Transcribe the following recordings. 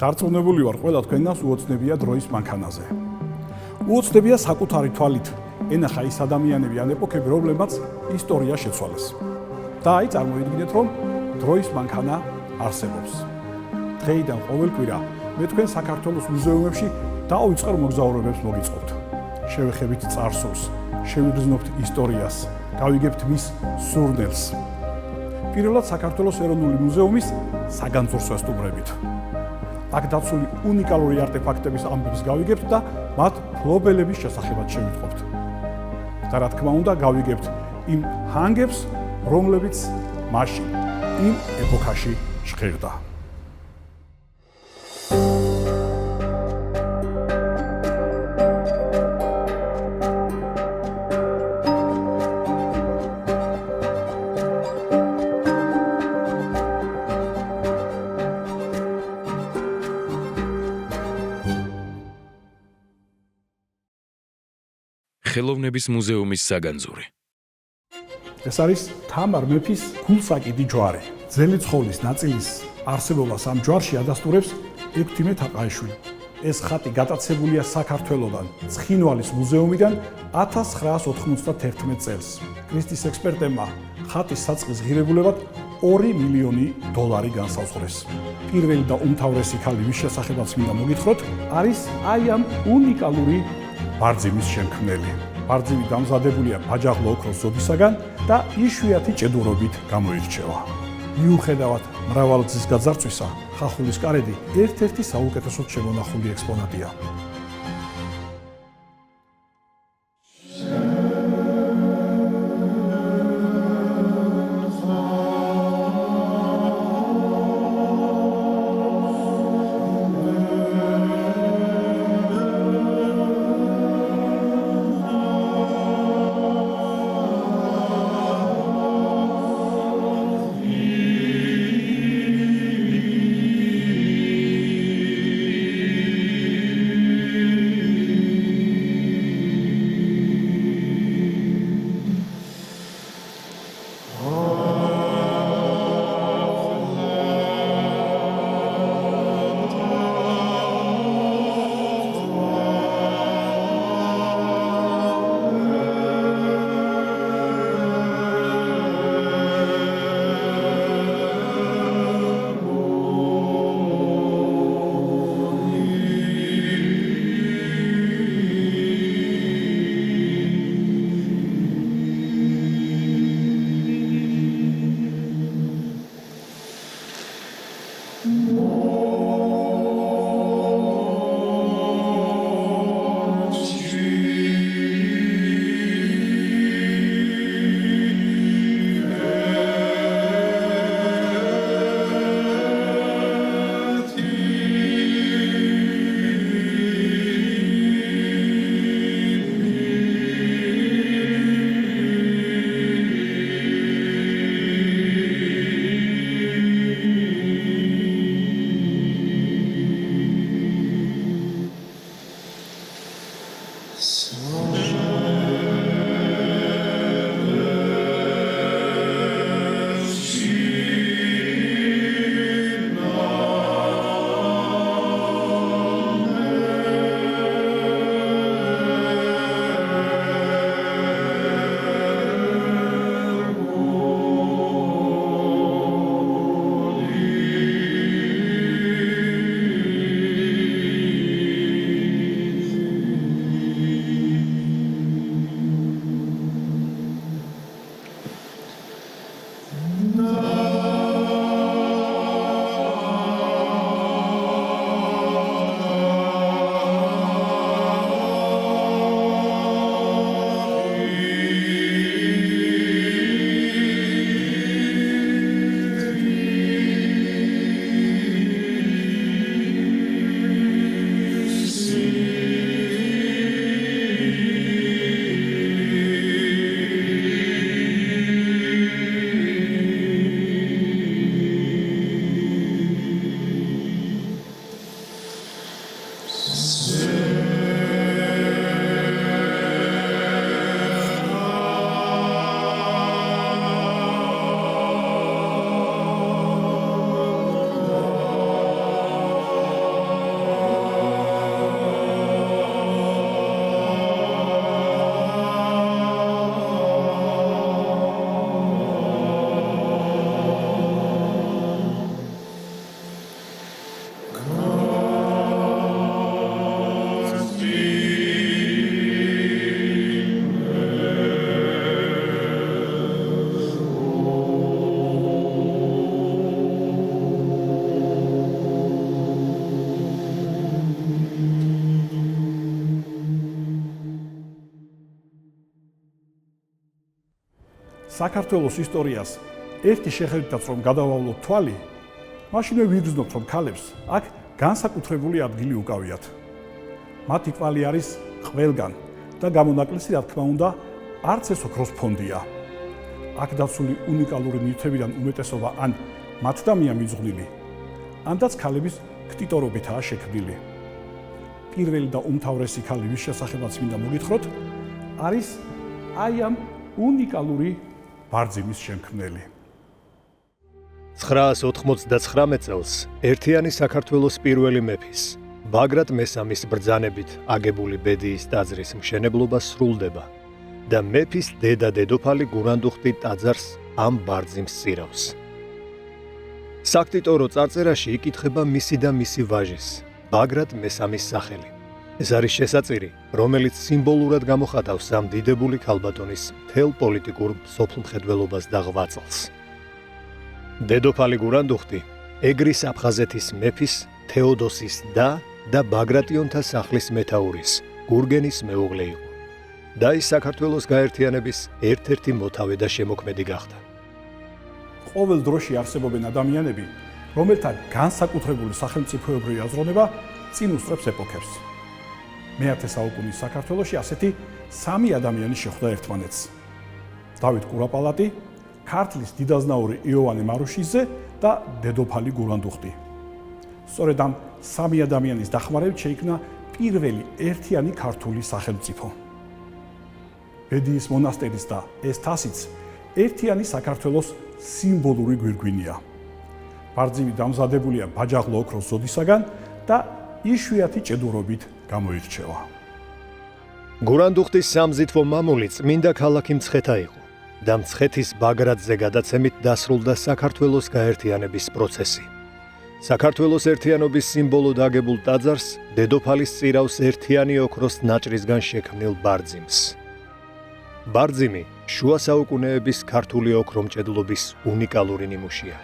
დარწმუნებული ვარ, ყველა თქვენას უოცნებია დროის მანქანაზე. უოცნებია საკუთარი თვალით ენახა ის ადამიანები ან ეპოქები, რომლებმაც ისტორია შეცვალეს. და აი წარმოიდგინეთ, რომ დროის მანქანა არსებობს. დღეიდან ყოველ კვირა მე თქვენ საქართველოს მუზეუმებში დავიწყარ მოგზაურობებს მოგიწყობთ. შევეხებით წარსულს, შევიგრძნობთ ისტორიას, გავიგებთ მის სურნელს. პირველად საქართველოს ეროვნული მუზეუმის საგანძურს ვესტუმრებით. აქ დაცული უნიკალური არტეფაქტების ამბებს გავიგებთ და მათ ფლობელების შესახებაც შევიტყობთ. და რა თქმა უნდა, გავიგებთ იმ ჰანგებს, რომლებიც მაშინ იმ ეპოქაში ჟღერდა. ხელოვნების მუზეუმის საგანძური. ეს არის თამარ მეფის გულსაკიდი ჯვარი. ძელი ცხოვლის ნაწილის არსებობას ამ ჯვარში ადასტურებს ექვთიმე თაყაიშვილი. ეს ხატი გატაცებულია საქართველოდან, ცხინვალის მუზეუმიდან 1991 წელს. კრისტის ექსპერტებმა ხატის საწყის ღირებულებად $2 მილიონი განსაზღვრეს. პირველი და უმთავრესი ქალი, ვის შესახებაც მინდა მოგითხროთ, არის აი ამ უნიკალური ბარძიმის შემქმნელი. ბარძიმი დამზადებულია ბაჯაღლო ოქროს ზოდისაგან და იშვიათი ჭედურობით გამოირჩევა. მიუხედავად მრავალგზის გაძარცვისა, ხახულის კარები ერთ-ერთი საუკეთესოდ შემონახული ექსპონატია. საქართველოს ისტორიას ერთი შეხედვითაც რომ გადავავლოთ თვალი, მაშინვე ვიგრძნობთ, რომ ქალებს აქ განსაკუთრებული ადგილი უკავიათ. მათი კვალი არის ყველგან და გამონაკლისი, რა თქმა უნდა, არც ეს ოქროს ფონდია. აქ დაცული უნიკალური ნივთებიდან უმეტესობა ან მათდამია მიძღვნილი, ანდაც ქალების ქტიტორობითაა შექმნილი. პირველი და უმთავრესი ქალი, ვის შესახებაც მინდა მოგითხროთ, არის აი ამ უნიკალური ბარძიმის შემქმნელი. 999 წელს ერთიანი საქართველოს პირველი მეფის, ბაგრატ მესამის ბრძანებით აგებული ბედიის ტაძრის მშენებლობა სრულდება და მეფის დედა-დედოფალი გურანდუხტი ტაძარს ამ ბარძიმს წირავს. საქტიტორო წარწერაში იკითხება მისი და მისი ვაჟის, ბაგრატ მესამის სახელი. ეს არის შესაწირი, რომელიც სიმბოლურად გამოხატავს ამ დიდებული ქალბატონის მთელ პოლიტიკურ სოფლმხედველობას და ღვაწლს. დედოფალი გურანდუხტი ეგრის აფხაზეთის მეფის თეოდოსის და ბაგრატიონთა სახლის მეთაურის გურგენის მეუღლე იყო და ის საქართველოს გაერთიანების ერთ-ერთი მოთავე და შემოქმედი გახდა. ყოველ დროში არსებობენ ადამიანები, რომელთა განსაკუთრებული სახელმწიფოებრივი აზროვნება წინ უსწრებს ეპოქებს. მე-10 საუკუნის საქართველოში ასეთი 3 ადამიანი შეხვდა ერთმანეთს. დავით კურაპალატი, ქართლის დიდაზნაური იოანე მარუშიძე და დედოფალი გურანდუხტი. სწორედ ამ 3 ადამიანის დახმარებით შეიქმნა პირველი ერთიანი ქართული სახელმწიფო. ბედიის მონასტერის და ეს თასიც ერთიანი საქართველოს სიმბოლური გვირგვინია. ბარძიმი დამზადებულია ბაჯაღლო ოქროს ზოდისაგან და იშვიათი ჭედურობით გამოირჩევა. გურანდუხტის სამზითვო მამული წმინდა ქალაქი მცხეთა იყო და მცხეთის ბაგრატზე გადაცემით დასრულდა საქართველოს გაერთიანების პროცესი. საქართველოს ერთიანობის სიმბოლოდ აგებულ ტაძარს დედოფალის წირავს ერთიანი ოქროს ნაჭრისგან შექმნილ ბარძიმს. ბარძიმი შუა საუკუნეების ქართული ოქრომჭედლობის უნიკალური ნიმუშია,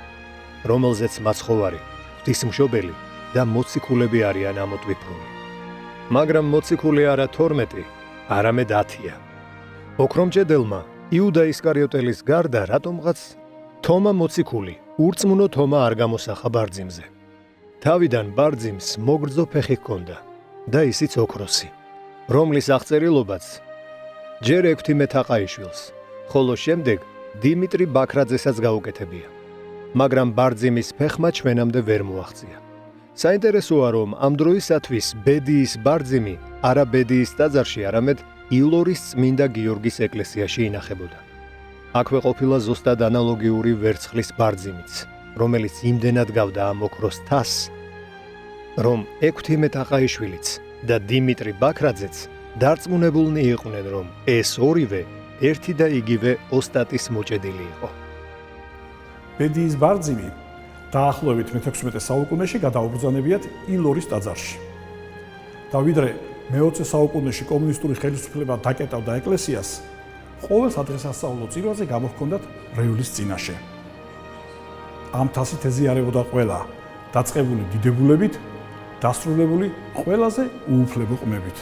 რომელზეც მაცხოვარი, ღვთისმშობელი და მოციქულები არიან ამოტვიფრული. მაგრამ მოციქული არა 12, არამედ 10-ია. ოქრომჭედელმა იუდა ისკარიოტელის გარდა რატომღაც თომა მოციქული, ურწმუნო თომა არ გამოსახა ბარძიმზე. თავიდან ბარძიმს მოგრძო ფეხი ჰქონდა და ისიც ოქროსი, რომლის აღწერილობაც ჯერ ექვთიმე თაყაიშვილს, ხოლო შემდეგ დიმიტრი ბაქრაძესაც გაუკეთებია. მაგრამ ბარძიმის ფეხმა ჩვენამდე ვერ მოაღწია. საინტერესოა, რომ ამ დროისათვის ბედიის ბარძიმი არა ბედიის ტაძარში, არამედ ილორის წმინდა გიორგის ეკლესიაში ინახებოდა. აქვე ყოფილა ზუსტად ანალოგიური ვერცხლის ბარძიმიც, რომელიც იმდენად გავდა ამ ოქროს თასს, რომ ექვთიმე თაყაიშვილიც და დიმიტრი ბაქრაძეც დარწმუნებულნი იყვნენ, რომ ეს ორივე ერთი და იგივე ოსტატის მოჭედილი იყო. ბედიის ბარძიმი დაახლოებით მე-16 საუკუნეში გადაუბრძანებიათ ილორის ტაძარში. და ვიდრე მე-20 საუკუნეში კომუნისტური ხელისუფლება დაკეტავდა ეკლესიას, ყოველ სადღესასწაულო წირვაზე გამოჰქონდათ რევლის წინაშე. ამ თასით ეზიარებოდა ყველა, დაწყებული დიდებულებით, დასრულებული ყველაზე უუფლებო ყმებით.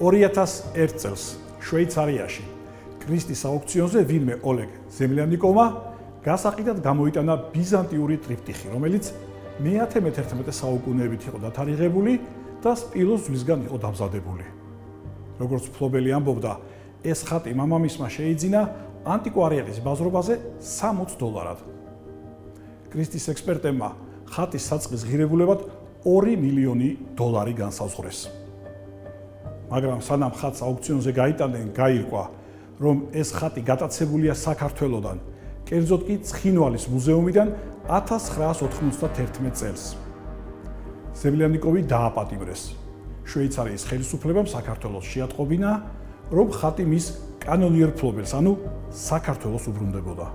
2001 წელს შვეიცარიაში კრისტის აუქციონზე ვინმე ოლეგ ზემლიანიკოვმა გასაყიდად გამოიტანა ბიზანტიური ტრიპტიხი, რომელიც მე-11 საუკუნეებით იყო დათარიღებული და სპილოს ძვლისგან იყო დამზადებული. როგორც ფლობელი ამბობდა, ეს ხატი მამამისმა შეიძინა ანტიკვარიატის ბაზრობაზე $60. კრისტის ექსპერტებმა ხატის საწყის ღირებულებად $2 მილიონი განსაზღვრეს. მაგრამ სანამ ხატს აუქციონზე გაიტანენ, გაირკვა, რომ ეს ხატი გატაცებულია საქართველოდან, კერძოდ კი ცხინვალის მუზეუმიდან 1991 წელს. ზემლიანიკოვი დააპატიმრეს. შვეიცარიის ხელისუფლებამ საქართველოს შეატყობინა, რომ ხატი მის კანონიერ ფლობელს, ანუ საქართველოს უბრუნდებოდა.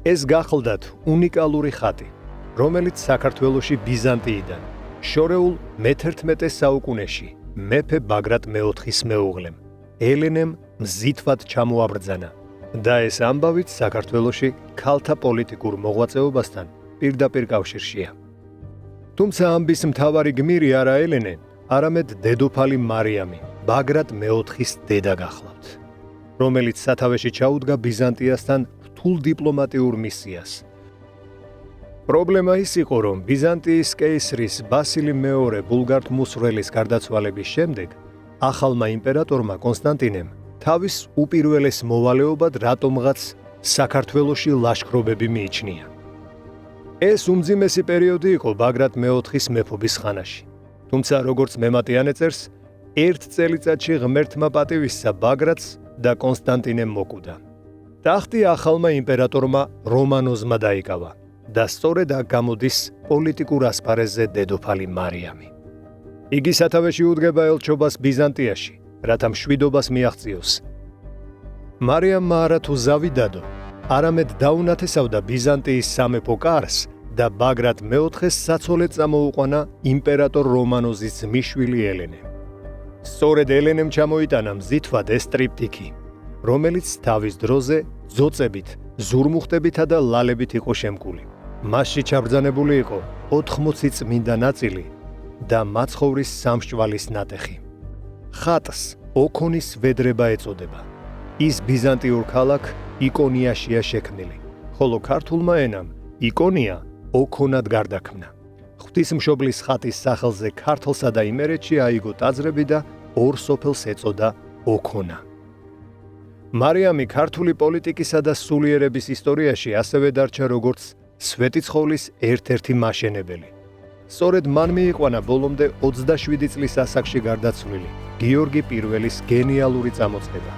ეს გახლდათ უნიკალური ხატი, რომელიც საქართველოში ბიზანტიიდან შორეულ მე-11 საუკუნეში მეფე ბაგრატ მე-4-ის მეუღლემ ელენემ მზითვად ჩამოაბრძანა და ეს ამბავით საქართველოში ქალთა პოლიტიკურ მოღვაწეობასთან პირდაპირ კავშირშია. თუმცა ამბის მთავარი გმირი არა ელენე, არამედ დედოფალი მარიამი, ბაგრატ მე-4-ის დედა გახლავთ, რომელიც სათავეში ჩაუდგა ბიზანტიასთან რთულ დიპლომატიურ მისიას. პრობლემა ის იყო, რომ ბიზანტიის კეისრის ბასილი მეორე ბულგარ-მუსრელის გარდაცვალების შემდეგ ახალმა იმპერატორმა კონსტანტინემ თავის უპირველეს მოვალეობად რატომღაც საქართველოში ლაშქრობები მიიჩნია. ეს უმძიმესი პერიოდი იყო ბაგრატ მე-4-ის მეფობის ხანაში. თუმცა როგორც მემატიანე წერს, ერთ წელიწადში ღმერთმა პატივისცა ბაგრატს და კონსტანტინემ მოკუდა. ტახტი ახალმა იმპერატორმა რომანოზმა დაიკავა და სწორედ აქ გამოდის პოლიტიკურ ასპარეზზე დედოფალი მარიამი. იგი სათავეში უდგება ელჩობას ბიზანტიაში, რათა მშვიდობას მიაღწიოს. მარიამმა არათუ ზავი დადო, არამედ დაუნათესავდა ბიზანტიის სამეფო კარს და ბაგრატ მე-4-ს საცოლედ წამოუყვანა იმპერატორ რომანოზის ძმისშვილი ელენე. სწორედ ელენემ ჩამოიტანა მზითვად ეს ტრიპტიქი, რომელიც თავის დროზე ძოწებით, ზურმუხტებითა და ლალებით იყო შემკული. მასში ჩაბრძანებული იყო 80 წმინდა ნაწილი და მაცხოვრის სამსჭვალის ნატეხი. ხატს ოქონის ვედრება ეწოდება. ის ბიზანტიურ ქალაქ იკონიაშია შექმნილი, ხოლო ქართულმა ენამ იკონია ოქონად გარდაქმნა. ღვთისმშობლის ხატის სახელზე ქართლსა და იმერეთში აიგო ტაძრები და ორ სოფელს ეწოდა ოქონა. მარიამი ქართული პოლიტიკისა და სულიერების ისტორიაში ასევე დარჩა როგორც სვეტიცხოვლის ერთ-ერთი მაშენებელი. სწორედ მან მიიყვანა ბოლომდე 27 წლის ასაკში გარდაცვლილი გიორგი პირველის გენიალური წამოწყება.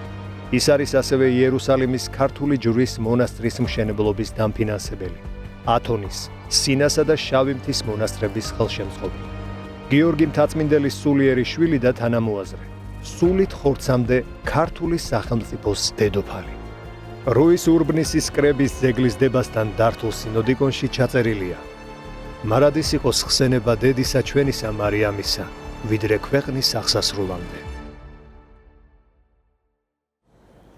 ის არის ასევე იერუსალიმის ქართული ჯვრის მონასტრის მშენებლობის დამფინანსებელი, ათონის, სინასა და შავი მთის მონასტრების ხელშემწყობი. გიორგი მთაწმინდელის სულიერი შვილი და თანამოაზრე. სულით ხორცამდე ქართული სახელმწიფოს დედოფალი. რუის ურბნისის კრების ძეგლის დებასთან დართულ სინოდიკონში ჩაწერილია: მარადის იყოს ხსენება დედისა ჩვენისა მარიამისა, ვიდრე ქვეყნის აღსასრულამდე.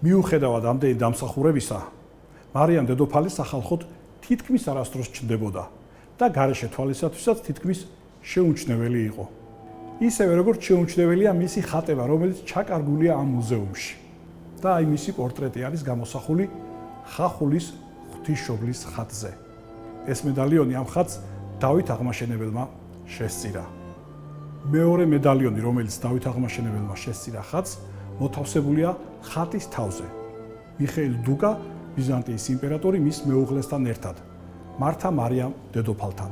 მიუხედავად ამდენი დამსახურებისა, მარიამ დედოფალი სახალხოდ თითქმის არასდროს ჩნდებოდა და გარეშე თვალისათვისაც თითქმის შეუმჩნეველი იყო. ისევე როგორც შეუმჩნეველია მისი ხატება, რომელიც ჩაკარგულია ამ მუზეუმში. და აი მისი პორტრეტი არის გამოსახული ხახულის ღვთისმშობლის ხატზე. ეს მედალიონი ამ ხატს დავით აღმაშენებელმა შესწირა. მეორე მედალიონი, რომელიც დავით აღმაშენებელმა შესწირა ხატს, მოთავსებულია ხატის თავზე. მიხეილ დუკა, ბიზანტიის იმპერატორი მის მეუღლესთან ერთად, მართა მარიამ დედოფალთან.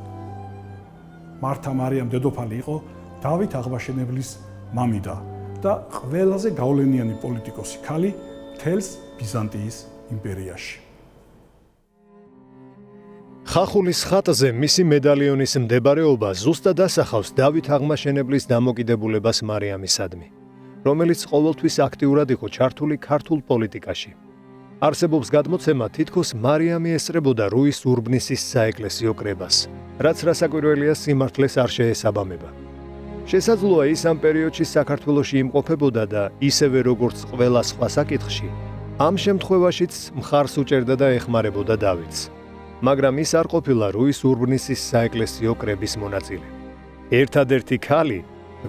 მართა მარიამ დედოფალი იყო დავით აღმაშენებლის მამიდა და ყველაზე გავლენიანი პოლიტიკოსი ქალი მთელს ბიზანტიის იმპერიაში. ხახულის ხატზე მისი მედალიონის მდებარეობა ზუსტად ასახავს დავით აღმაშენებლის დამოკიდებულებას მარიამისადმი, რომელიც ყოველთვის აქტიურად იყო ჩართული ქართულ პოლიტიკაში. არსებობს გადმოცემა, თითქოს მარიამი ესწრებოდა რუის ურბნისის საეკლესიო კრებას, რაც რასაკვირველია სიმართლეს არ შეესაბამება. შესაძლოა ის ამ პერიოდში საქართველოში იმყოფებოდა და ისევე როგორც ყველა სხვა საკითხში, ამ შემთხვევაშიც მხარს უჭერდა და ეხმარებოდა დავითს. მაგრამ ის არ ყოფილა რუის ურბნისის საეკლესიო კრების მონაწილე. ერთადერთი ქალი,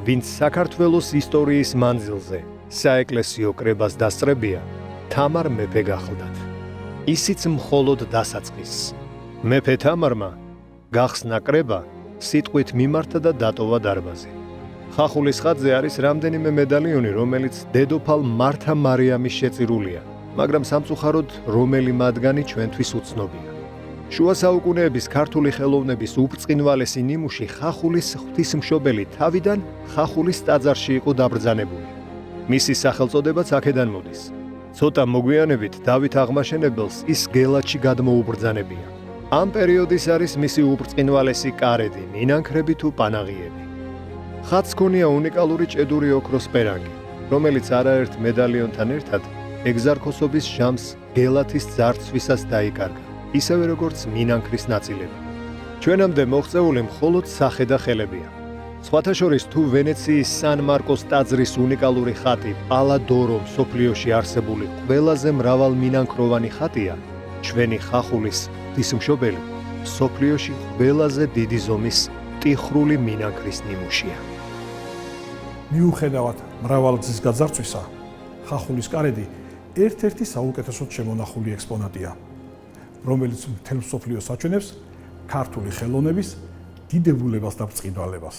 ვინც საქართველოს ისტორიის მანძილზე საეკლესიო კრებას დასწრებია, თამარ მეფე გახლდათ. ისიც მხოლოდ დასაწყისს. მეფე თამარმა გახსნა კრება, სიტყვით მიმართა და დატოვა დარბაზი. ხახულის ხატზე არის რამდენიმე მედალიონი, რომელიც დედოფალ მართა მარიამის შეწირულია, მაგრამ სამწუხაროდ რომელი მათგანი ჩვენთვის უცნობია. შუა საუკუნეების ქართული ხელოვნების უბრწყინვალესი ნიმუში ხახულის ღვთისმშობელი თავიდან ხახულის ტაძარში იყო დაბრძანებული. მისი სახელწოდებაც აქედან მოდის. ცოტა მოგვიანებით დავით აღმაშენებელს ის გელათში გადმოუბრძანებია. ამ პერიოდის არის მისი უბრწყინვალესი კარები, მინანქრები თუ პანაღიები. ხატს ჰქონია უნიკალური ჭედური ოქროს პერანგი, რომელიც არაერთ მედალიონთან ერთად ეგზარქოსობის ჟამს გელათის ძარცვისას დაიკარგა, ისევე როგორც მინანქრის ნაწილები. ჩვენამდე მოღწეული მხოლოდ სახე და ხელებია. სხვათა შორის თუ ვენეციის სან მარკოს ტაძრის უნიკალური ხატი პალადორო მსოფლიოში არსებული ყველაზე მრავალმინანქროვანი ხატია, ჩვენი ხახულის ღვთისმშობელი მსოფლიოში ყველაზე დიდი ზომის ტიხრული მინანქრის ნიმუშია. მიუხედავად მრავალგზის გაძარცვისა, ხახულის კარები ერთ-ერთი საუკეთესოდ შემონახული ექსპონატია, რომელიც მთელ მსოფლიოს აჩვენებს ქართული ხელოვნების დიდებულებას და ბრწყინვალებას.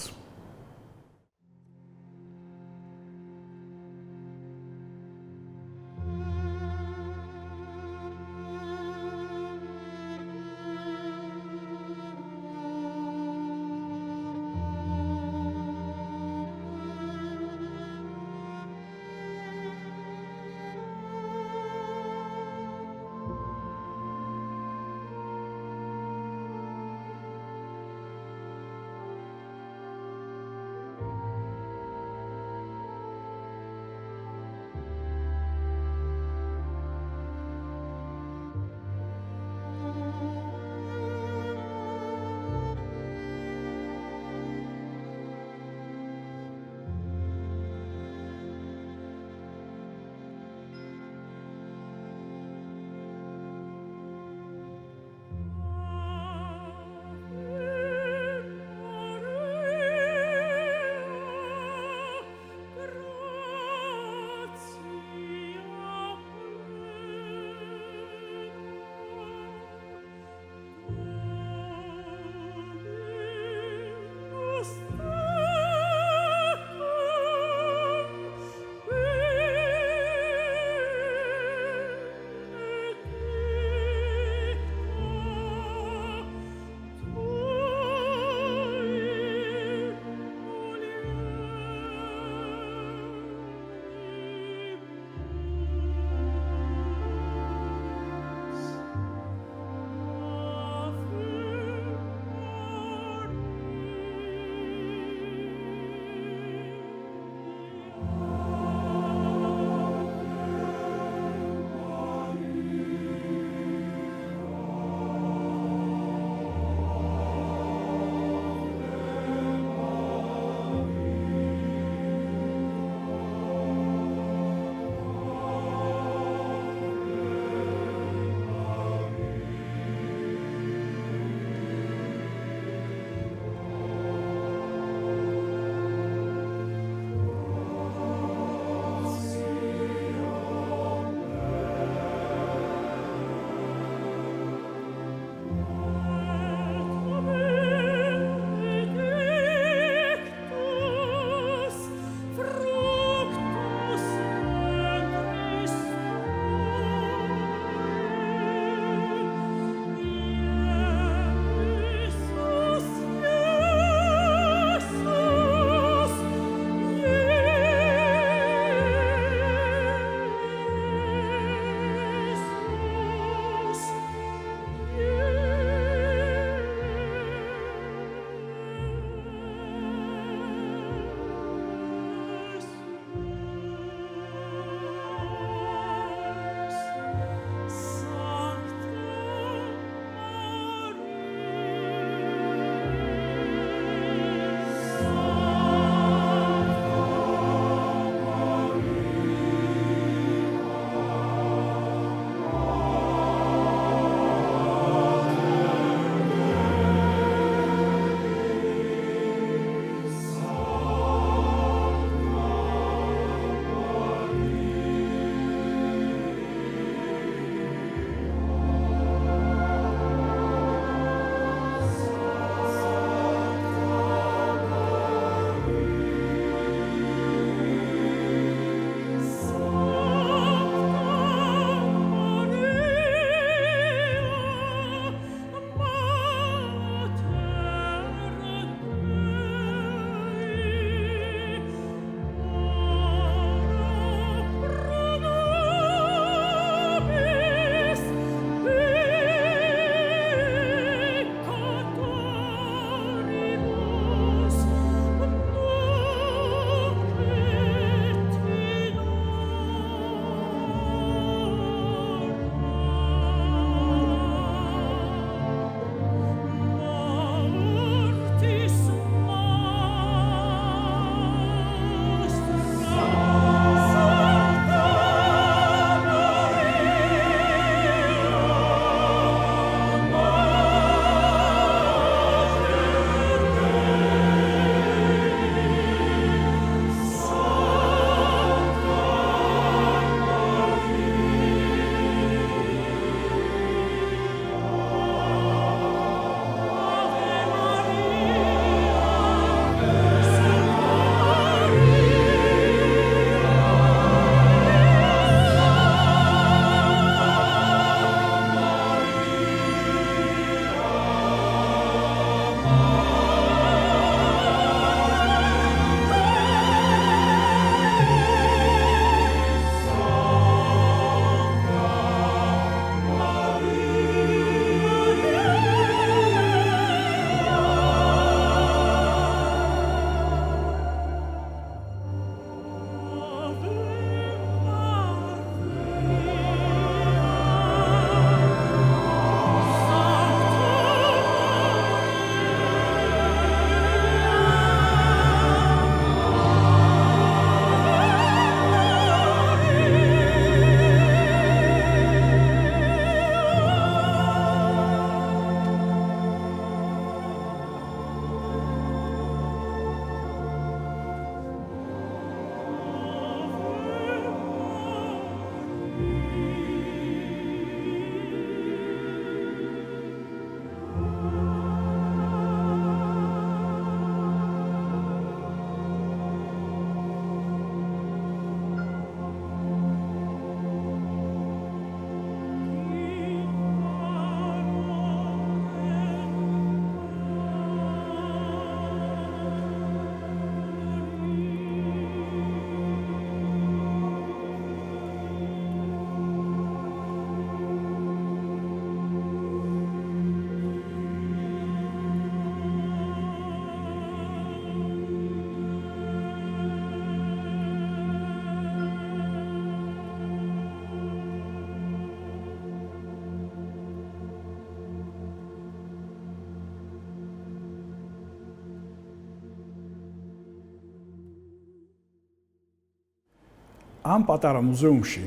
ამ პატარა მუზეუმში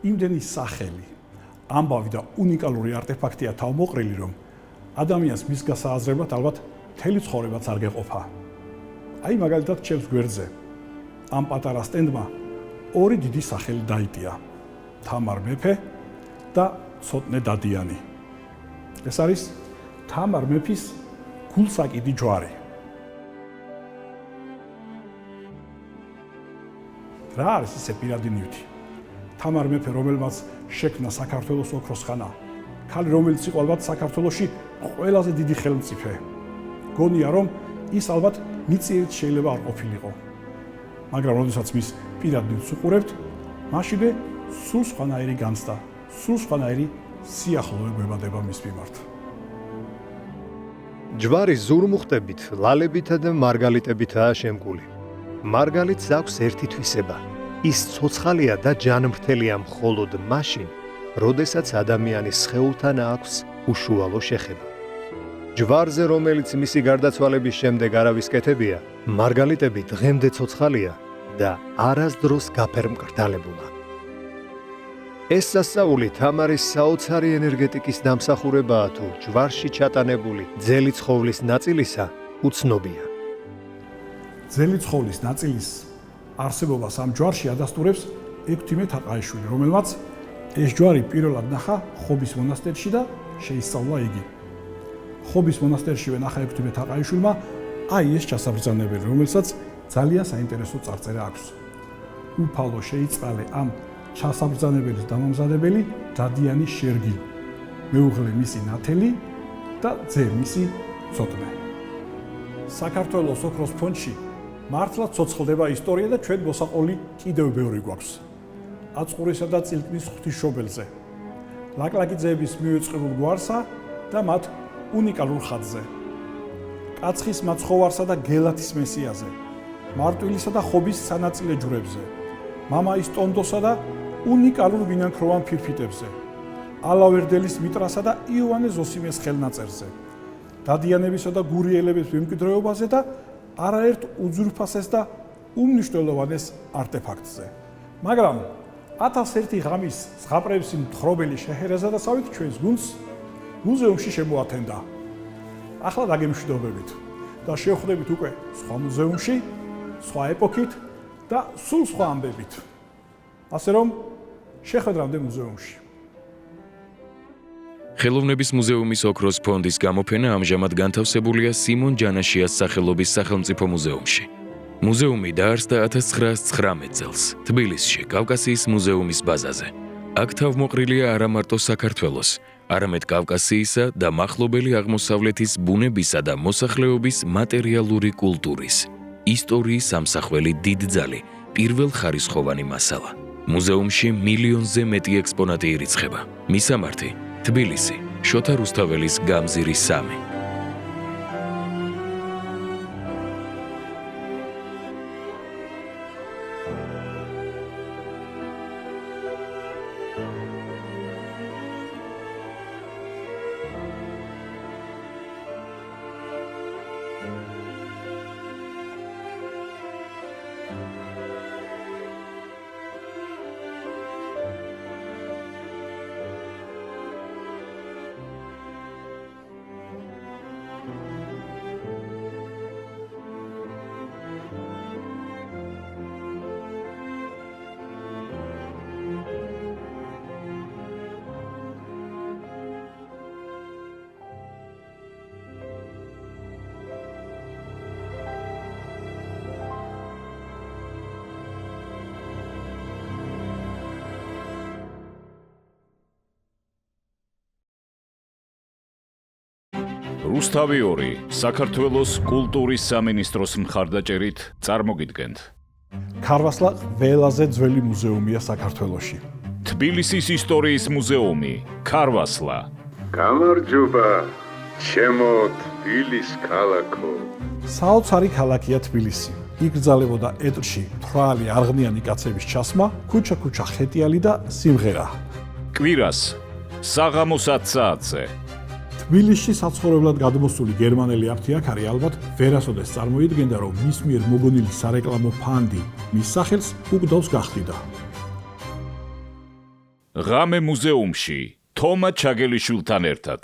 იმდენი სახელი, ამბავი და უნიკალური არტეფაქტია თავმოყრილი, რომ ადამიანს მის გასააზრებლად ალბათ მთელი ცხოვრებაც არ გეყოფა. აი მაგალითად ჩემს გვერდზე ამ პატარა სტენდმა ორი დიდი სახელი დაიტია: თამარ მეფე და ცოტნე დადიანი. ეს არის თამარ მეფის გულსაკიდი ჯვარი. რა არის ისე პირადი ნივთი? თამარ მეფე, რომელმაც შექმნა საქართველოს ოქროს ხანა, ქალი, რომელიც იყო ალბათ საქართველოში ყველაზე დიდი ხელმწიფე. გონია, რომ ის ალბათ მიწიერით შეიძლება არ ყოფილიყო. მაგრამ როდესაც მის პირად ნივთს უყურებთ, მაშინვე სულ სხვანაირი განცდა, სულ სხვანაირი სიახლოვე გვემატება მის მიმართ. ჯვარი ზურმუხტებით, ლალებითა და მარგალიტებითაა შემკული. მარგალიტს აქვს ერთი თვისება. ის ცოცხალია და ჯანმრთელია მხოლოდ მაშინ, როდესაც ადამიანის სხეულთან აქვს უშუალო შეხება. ჯვარზე, რომელიც მისი გარდაცვალების შემდეგ არავის კეთებია, მარგალიტები დღემდე ცოცხალია და არასდროს გაფერმკრთალებულა. ეს სასწაული თამარის საოცარი ენერგეტიკის დამსახურებაა, თუ ჯვარში ჩატანებული ძელი ცხოვლის ნაწილისა უცნობია. ძელი ცხოვლის ნაწილის არსებობას ამ ჯვარში ადასტურებს ექვთიმე თაყაიშვილი, რომელმაც ეს ჯვარი პირველად ნახა ხობის მონასტერში და შეისწავლა იგი. ხობის მონასტერშივე ნახა ექვთიმე თაყაიშვილმა აი ეს ჩასაბრძანებელი, რომელსაც ძალიან საინტერესო წარწერა აქვს. უფალო შეიწყალე ამ ჩასაბრძანებელის დამამზადებელი დადიანი შერგი, მეუღლე მისი ნათელი და ძე მისი ცოტნე. საქართველოს ოქროს ფონდში მართლა ცოცხლდება ისტორია და ჩვენ მოსაყოლი კიდევ ბევრი გვაქვს. აწყურისა და წილკნის ღვთისმშობელზე, ლაკლაკიძეების მივეწყებულ გვარსა და მათ უნიკალურ ხატზე, კაცხის მაცხოვარსა და გელათის მესიაზე, მარტვილისა და ხობის სანაწილე ჯვრებზე, მამაის ტონდოსა და უნიკალურ ვინანქროვან ფირფიტებზე, ალავერდელის მიტრასა და იოანე ზოსიმეს ხელნაწერზე, დადიანებისა და გურიელების მემკვიდრეობაზე და არაერთ უძვირფასეს და უმნიშვნელოვანეს არტეფაქტზე. მაგრამ 1001 ღამის ზღაპრების მთხრობელი შეჰერეზადასავით ჩვენს გუნდს მუზეუმში შემოათენდა. ახლა დაგემშვიდობებით და შევხვდებით უკვე სხვა მუზეუმში, სხვა ეპოქით და სულ სხვა ამბებით. ასე რომ შეხვედრამდე მუზეუმში. ხელოვნების მუზეუმის ოქროს ფონდის გამოფენა ამჟამად განთავსებულია სიმონ ჯანაშიას სახელობის სახელმწიფო მუზეუმში. მუზეუმი დაარსდა 1919 წელს თბილისში, კავკასიის მუზეუმის ბაზაზე. აქ თავმოყრილია არა მარტო საქართველოს, არამედ კავკასიისა და მახლობელი აღმოსავლეთის ბუნებისა და მოსახლეობის მატერიალური კულტურის, ისტორიის ამსახველი დიდძალი, პირველხარისხოვანი მასალა. მუზეუმში მილიონზე მეტი ექსპონატი ირიცხება. მისამართი: თბილისი, შოთა რუსთაველის გამზირი 3. რუსთავი 2 საქართველოს კულტურის სამინისტროს მხარდაჭერით წარმოგიდგენთ. ქარვასლა ყველაზე ძველი მუზეუმია საქართველოში. თბილისის ისტორიის მუზეუმი, ქარვასლა. გამარჯობა, ჩემო თბილის ქალაქო. საოცარი ქალაქია თბილისი. იგრძალებოდა ეტლში თვრალი არღნიანი კაცების ჩასმა, ქუჩა-ქუჩა ხეტიალი და სიმღერა. კვირას საღამოს 10 საათზე. თბილისში საცხოვრებლად გადმოსული გერმანელი აფთიაქარი ალბათ ვერასოდეს წარმოიდგენდა, რომ მის მიერ მოგონილი სარეკლამო ფანდი მის სახელს უგდავს გახდიდა. ღამე მუზეუმში თომა ჩაგელიშვილთან ერთად.